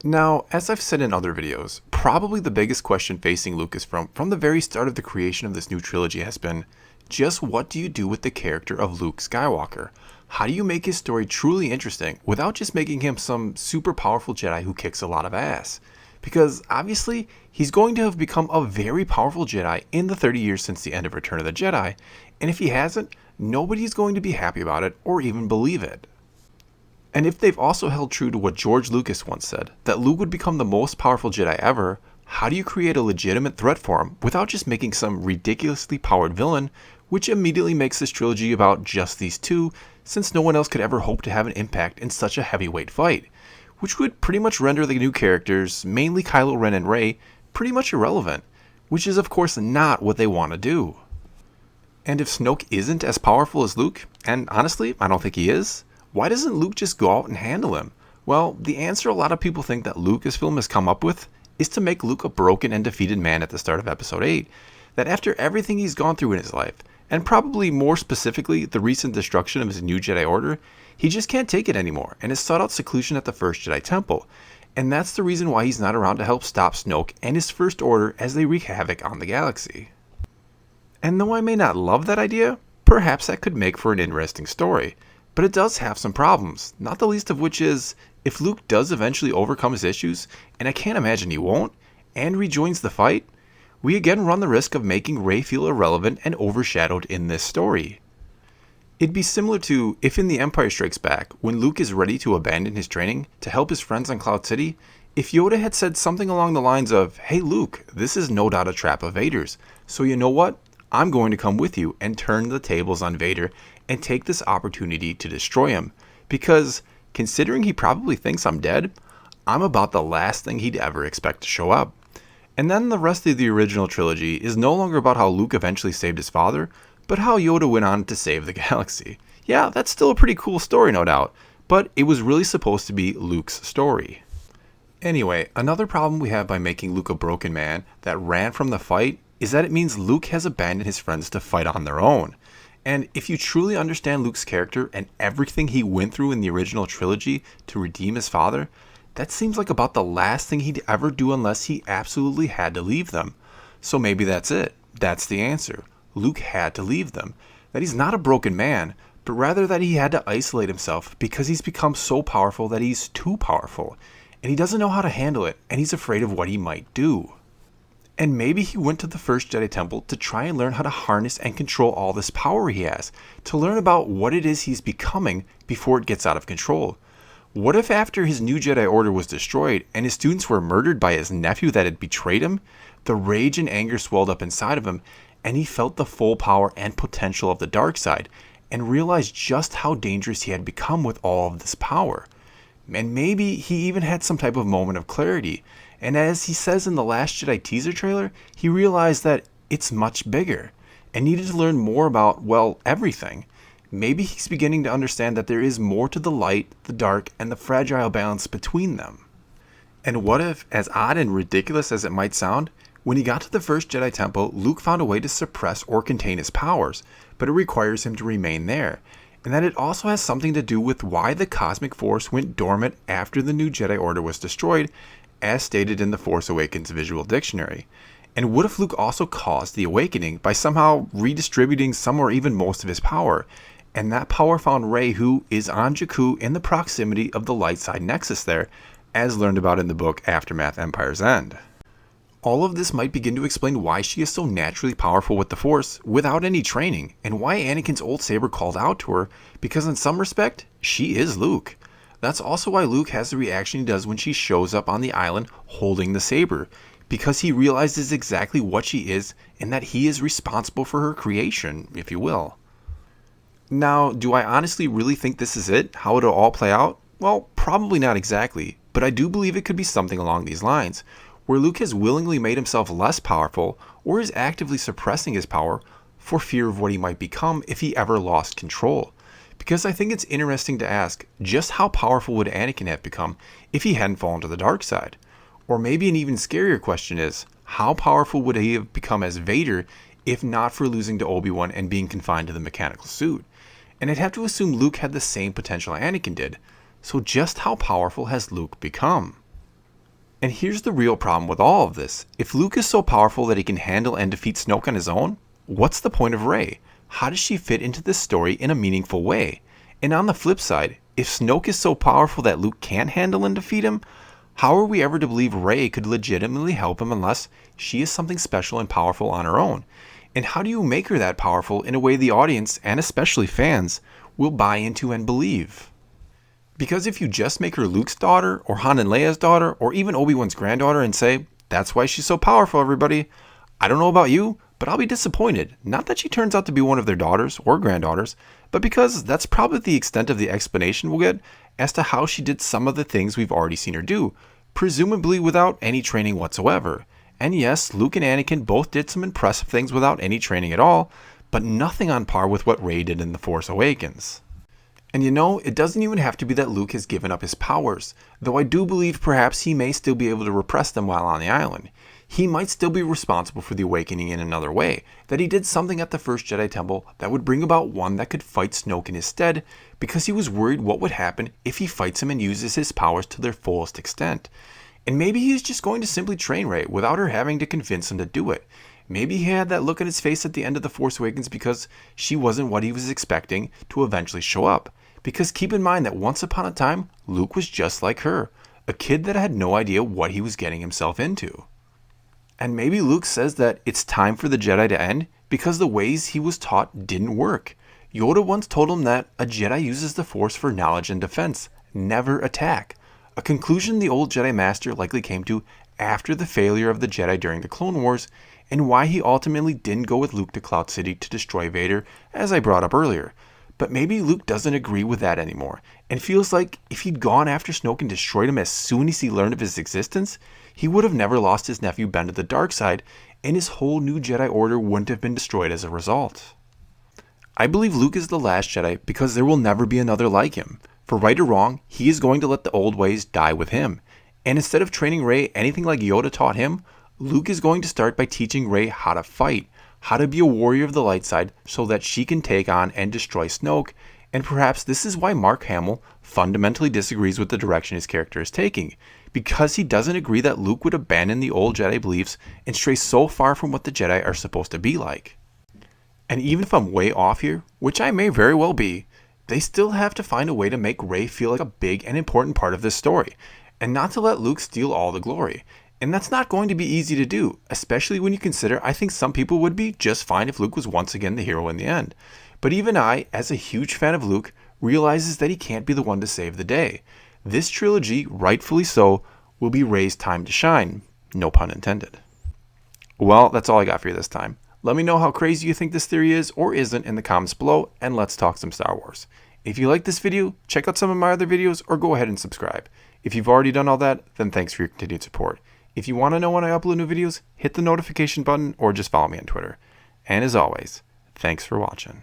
Now, as I've said in other videos, probably the biggest question facing Lucasfilm from the very start of the creation of this new trilogy has been, just what do you do with the character of Luke Skywalker? How do you make his story truly interesting without just making him some super powerful Jedi who kicks a lot of ass? Because obviously, he's going to have become a very powerful Jedi in the 30 years since the end of Return of the Jedi, and if he hasn't, nobody's going to be happy about it or even believe it. And if they've also held true to what George Lucas once said, that Luke would become the most powerful Jedi ever, how do you create a legitimate threat for him without just making some ridiculously powered villain, which immediately makes this trilogy about just these two, since no one else could ever hope to have an impact in such a heavyweight fight, which would pretty much render the new characters, mainly Kylo Ren and Rey, pretty much irrelevant, which is of course not what they want to do. And if Snoke isn't as powerful as Luke, and honestly, I don't think he is, why doesn't Luke just go out and handle him? Well, the answer a lot of people think that Lucasfilm has come up with is to make Luke a broken and defeated man at the start of Episode 8. That after everything he's gone through in his life, and probably more specifically the recent destruction of his new Jedi Order, he just can't take it anymore and has sought out seclusion at the First Jedi Temple. And that's the reason why he's not around to help stop Snoke and his First Order as they wreak havoc on the galaxy. And though I may not love that idea, perhaps that could make for an interesting story. But it does have some problems, not the least of which is, if Luke does eventually overcome his issues, and I can't imagine he won't, and rejoins the fight, we again run the risk of making Rey feel irrelevant and overshadowed in this story. It'd be similar to if in The Empire Strikes Back, when Luke is ready to abandon his training to help his friends on Cloud City, if Yoda had said something along the lines of, "Hey Luke, this is no doubt a trap of Vader's, so you know what? I'm going to come with you and turn the tables on Vader and take this opportunity to destroy him, because considering he probably thinks I'm dead, I'm about the last thing he'd ever expect to show up." And then the rest of the original trilogy is no longer about how Luke eventually saved his father, but how Yoda went on to save the galaxy. Yeah, that's still a pretty cool story, no doubt, but it was really supposed to be Luke's story. Anyway, another problem we have by making Luke a broken man that ran from the fight is that it means Luke has abandoned his friends to fight on their own. And if you truly understand Luke's character and everything he went through in the original trilogy to redeem his father, that seems like about the last thing he'd ever do unless he absolutely had to leave them. So maybe that's it. That's the answer. Luke had to leave them. That he's not a broken man, but rather that he had to isolate himself because he's become so powerful that he's too powerful. And he doesn't know how to handle it, and he's afraid of what he might do. And maybe he went to the First Jedi Temple to try and learn how to harness and control all this power he has, to learn about what it is he's becoming before it gets out of control. What if after his new Jedi Order was destroyed and his students were murdered by his nephew that had betrayed him, the rage and anger swelled up inside of him, and he felt the full power and potential of the dark side, and realized just how dangerous he had become with all of this power. And maybe he even had some type of moment of clarity, and as he says in the Last Jedi teaser trailer, he realized that it's much bigger, and needed to learn more about, well, everything. Maybe he's beginning to understand that there is more to the light, the dark, and the fragile balance between them. And what if, as odd and ridiculous as it might sound, when he got to the First Jedi Temple, Luke found a way to suppress or contain his powers, but it requires him to remain there, and that it also has something to do with why the cosmic force went dormant after the new Jedi Order was destroyed, as stated in the Force Awakens visual dictionary. And what if Luke also caused the awakening by somehow redistributing some or even most of his power, and that power found Rey, who is on Jakku in the proximity of the light side nexus there, as learned about in the book Aftermath Empire's End. All of this might begin to explain why she is so naturally powerful with the Force without any training, and why Anakin's old saber called out to her, because in some respect, she is Luke. That's also why Luke has the reaction he does when she shows up on the island holding the saber, because he realizes exactly what she is and that he is responsible for her creation, if you will. Now, do I honestly really think this is it, how it'll all play out? Well, probably not exactly, but I do believe it could be something along these lines, where Luke has willingly made himself less powerful or is actively suppressing his power for fear of what he might become if he ever lost control. Because I think it's interesting to ask, just how powerful would Anakin have become if he hadn't fallen to the dark side? Or maybe an even scarier question is, how powerful would he have become as Vader if not for losing to Obi-Wan and being confined to the mechanical suit? And I'd have to assume Luke had the same potential Anakin did. So just how powerful has Luke become? And here's the real problem with all of this. If Luke is so powerful that he can handle and defeat Snoke on his own, what's the point of Rey? How does she fit into this story in a meaningful way? And on the flip side, if Snoke is so powerful that Luke can't handle and defeat him, how are we ever to believe Rey could legitimately help him unless she is something special and powerful on her own? And how do you make her that powerful in a way the audience, and especially fans, will buy into and believe? Because if you just make her Luke's daughter, or Han and Leia's daughter, or even Obi-Wan's granddaughter and say, that's why she's so powerful, everybody, I don't know about you, but I'll be disappointed. Not that she turns out to be one of their daughters or granddaughters, but because that's probably the extent of the explanation we'll get as to how she did some of the things we've already seen her do, presumably without any training whatsoever. And yes, Luke and Anakin both did some impressive things without any training at all, but nothing on par with what Rey did in The Force Awakens. And you know, it doesn't even have to be that Luke has given up his powers, though I do believe perhaps he may still be able to repress them while on the island. He might still be responsible for the awakening in another way, that he did something at the First Jedi Temple that would bring about one that could fight Snoke in his stead, because he was worried what would happen if he fights him and uses his powers to their fullest extent. And maybe he's just going to simply train Rey without her having to convince him to do it. Maybe he had that look on his face at the end of The Force Awakens because she wasn't what he was expecting to eventually show up. Because keep in mind that once upon a time, Luke was just like her, a kid that had no idea what he was getting himself into. And maybe Luke says that it's time for the Jedi to end because the ways he was taught didn't work. Yoda once told him that a Jedi uses the Force for knowledge and defense, never attack. A conclusion the old Jedi Master likely came to after the failure of the Jedi during the Clone Wars, and why he ultimately didn't go with Luke to Cloud City to destroy Vader, as I brought up earlier. But maybe Luke doesn't agree with that anymore, and feels like if he'd gone after Snoke and destroyed him as soon as he learned of his existence, he would have never lost his nephew Ben to the dark side, and his whole new Jedi Order wouldn't have been destroyed as a result. I believe Luke is the last Jedi because there will never be another like him. For right or wrong, he is going to let the old ways die with him. And instead of training Rey anything like Yoda taught him, Luke is going to start by teaching Rey how to fight, how to be a warrior of the light side so that she can take on and destroy Snoke, and perhaps this is why Mark Hamill fundamentally disagrees with the direction his character is taking, because he doesn't agree that Luke would abandon the old Jedi beliefs and stray so far from what the Jedi are supposed to be like. And even if I'm way off here, which I may very well be, they still have to find a way to make Rey feel like a big and important part of this story, and not to let Luke steal all the glory. And that's not going to be easy to do, especially when you consider I think some people would be just fine if Luke was once again the hero in the end. But even I, as a huge fan of Luke, realizes that he can't be the one to save the day. This trilogy, rightfully so, will be Rey's time to shine. No pun intended. Well, that's all I got for you this time. Let me know how crazy you think this theory is or isn't in the comments below, and let's talk some Star Wars. If you like this video, check out some of my other videos or go ahead and subscribe. If you've already done all that, then thanks for your continued support. If you want to know when I upload new videos, hit the notification button or just follow me on Twitter. And as always, thanks for watching.